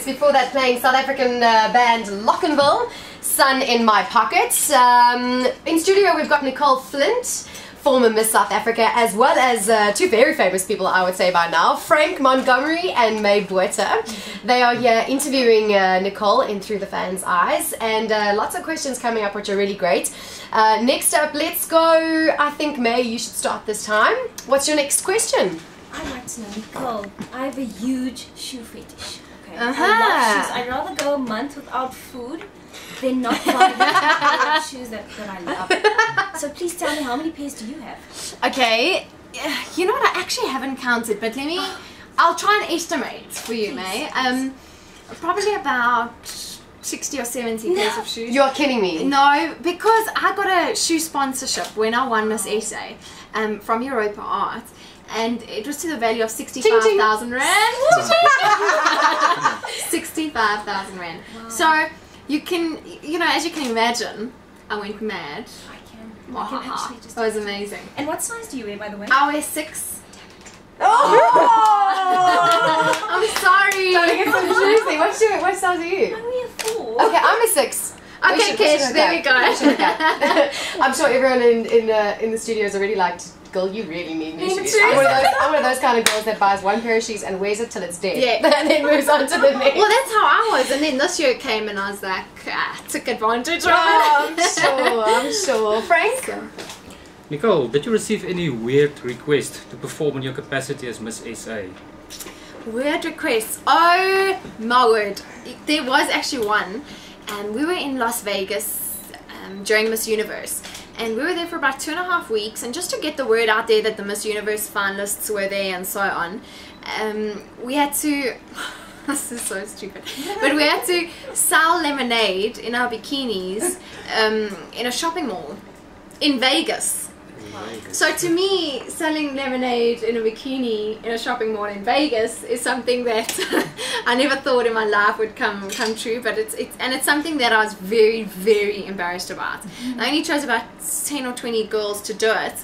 before that playing South African band Lockenville, Sun in My Pocket. In studio we've got Nicole Flint, former Miss South Africa, as well as two very famous people I would say by now, Frank Montgomery and Botha. They are here interviewing Nicole in Through the Fans' Eyes, and lots of questions coming up which are really great. Next up, let's go, I think May, you should start this time. What's your next question? I'd like to know, Nicole, I have a huge shoe fetish. Okay? I love shoes. I'd rather go a month without food than not buy the shoes that I love. So please tell me, how many pairs do you have? Okay, you know what, I actually haven't counted, but I'll try and estimate for you, May. Probably about 60 or 70 pairs of shoes. You're kidding me. No, because I got a shoe sponsorship when I won Miss SA from Europa Art, and it was to the value of 65,000 rand. 65,000 rand. Wow. So you can, you know, as you can imagine, I went mad. I can actually just. That was amazing. And what size do you wear, by the way? I wear 6. Oh! I'm sorry. Trying to get some shoes. What size are you? I wear 4. Okay, I'm a 6. Okay, Kesh, there we go. I'm sure everyone in the studio is already like, girl, you really need new shoes. I'm one of those kind of girls that buys one pair of shoes and wears it till it's dead. Yeah. And then moves on to the next. Well, that's how I was, and then this year came and I was like, took advantage of it. I'm sure. Frank? Nicole, did you receive any weird requests to perform in your capacity as Miss SA? Weird requests. Oh my word. There was actually one. We were in Las Vegas during Miss Universe. And we were there for about 2.5 weeks, and just to get the word out there that the Miss Universe finalists were there and so on, we had to, this is so stupid, but we had to sell lemonade in our bikinis in a shopping mall in Vegas. So to me, selling lemonade in a bikini in a shopping mall in Vegas is something that I never thought in my life would come true, but it's something that I was very, very embarrassed about. I only chose about 10 or 20 girls to do it,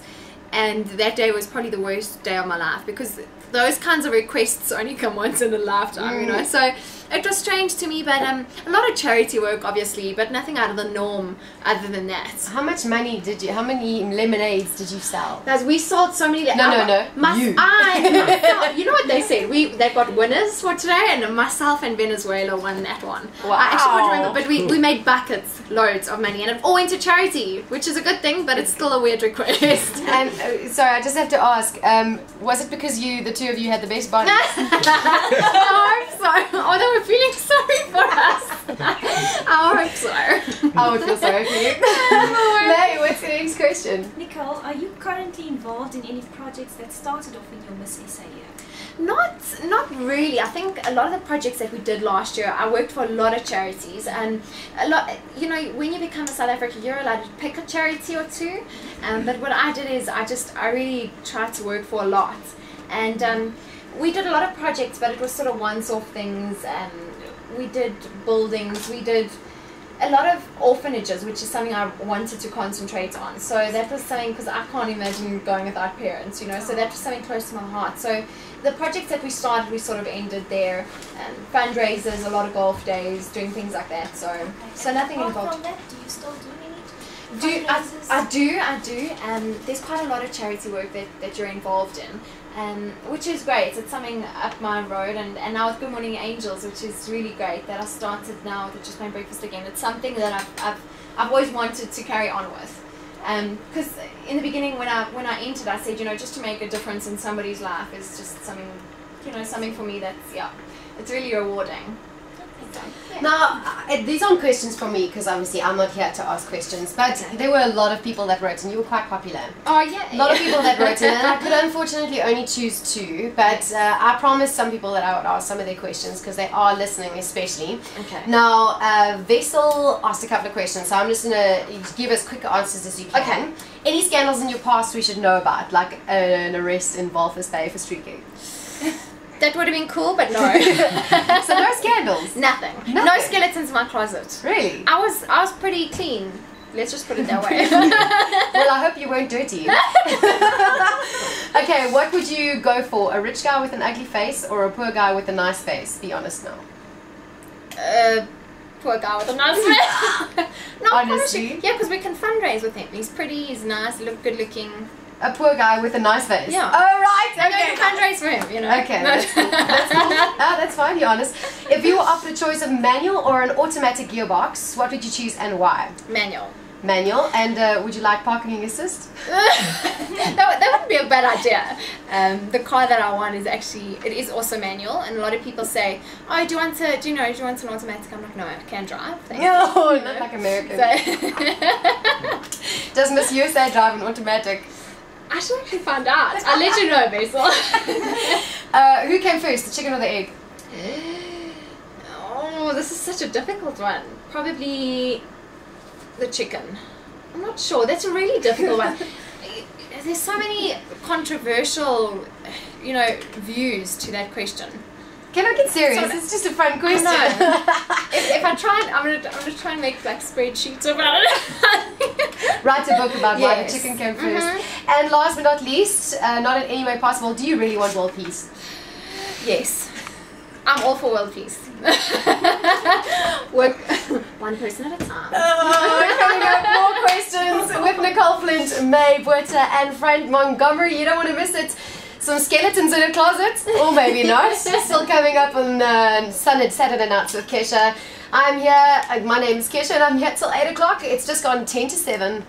and that day was probably the worst day of my life, because those kinds of requests only come once in a lifetime, you know. So it was strange to me, but a lot of charity work, obviously, but nothing out of the norm other than that. How much money how many lemonades did you sell? We sold so many. No. Myself, you know what they said? They've got winners for today, and myself and Venezuela won that one. Wow. I actually can't remember, but we made buckets, loads of money, and it all went to charity, which is a good thing, but it's still a weird request. And sorry, I just have to ask, was it because the two of you had the best bodies? I hope so. Oh, they were feeling sorry for us. I hope so. I would feel sorry for you. May, what's the next question? Nicole, are you currently involved in any projects that started off in your Miss SA year? Not really. I think a lot of the projects that we did last year, I worked for a lot of charities, and a lot, you know, when you become a South African, you're allowed to pick a charity or two, but what I did is I really tried to work for a lot, and we did a lot of projects, but it was sort of once-off things. We did buildings, we did a lot of orphanages, which is something I wanted to concentrate on. So that was something, because I can't imagine going without parents, you know, so that was something close to my heart. So the projects that we started, we sort of ended there. Fundraisers, a lot of golf days, doing things like that. So nothing involved. Apart from that, do you still do any fundraisers? I do. There's quite a lot of charity work that you're involved in. Which is great. It's something up my road, and now with Good Morning Angels, which is really great that I started now with Just My Breakfast Again. It's something that I've always wanted to carry on with, because in the beginning when I entered, I said, you know, just to make a difference in somebody's life is just something, you know, something for me that's, yeah, it's really rewarding. Yeah. Now, these aren't questions for me, because obviously I'm not here to ask questions, but there were a lot of people that wrote, and you were quite popular. Oh yeah. A lot of people that wrote in, and I could unfortunately only choose 2, but I promised some people that I would ask some of their questions, because they are listening especially. Okay. Now, Vessel asked a couple of questions, so I'm just going to give as quick answers as you can. Okay. Any scandals in your past we should know about, like an arrest in Walvis Bay for streaking? That would have been cool, but no. So no scandals? Nothing. No skeletons in my closet. Really? I was pretty clean. Let's just put it that way. Well, I hope you weren't dirty. Okay, what would you go for? A rich guy with an ugly face or a poor guy with a nice face? Be honest now. Poor guy with a nice face. No, Honestly? yeah, because we can fundraise with him. He's pretty, he's nice, good looking. A poor guy with a nice face. Yeah. Oh, right. Okay. Okay. We can fundraise for him, you know. Okay. That's cool. That's fine. You're honest. If you were offered a choice of manual or an automatic gearbox, what would you choose and why? Manual. Manual. And would you like parking assist? That wouldn't be a bad idea. The car that I want is actually, it is also manual, and a lot of people say, oh, do you want an automatic? I'm like, no, I can't drive. Thank you. No, not like American. So Does Miss USA drive an automatic? I should actually find out. I'll let you know, Basil. Who came first, the chicken or the egg? Oh, this is such a difficult one. Probably the chicken. I'm not sure. That's a really difficult one. There's so many controversial, views to that question. Can I get serious? So, it's just a fun question. If I try, I'm gonna try and make like spreadsheets about it. Write a book about why the Yes. chicken came first. And last but not least, not in any way possible, do you really want world peace? Yes, I'm all for world peace. Work one person at a time. Coming up, more questions with Nicole Flint, Botha and Frank Montgomery. You don't want to miss it. Some skeletons in a closet, or maybe not. Still coming up on Saturday nights with Kesha. I'm here, my name is Kesha, and I'm here till 8 o'clock. It's just gone 10 to 7.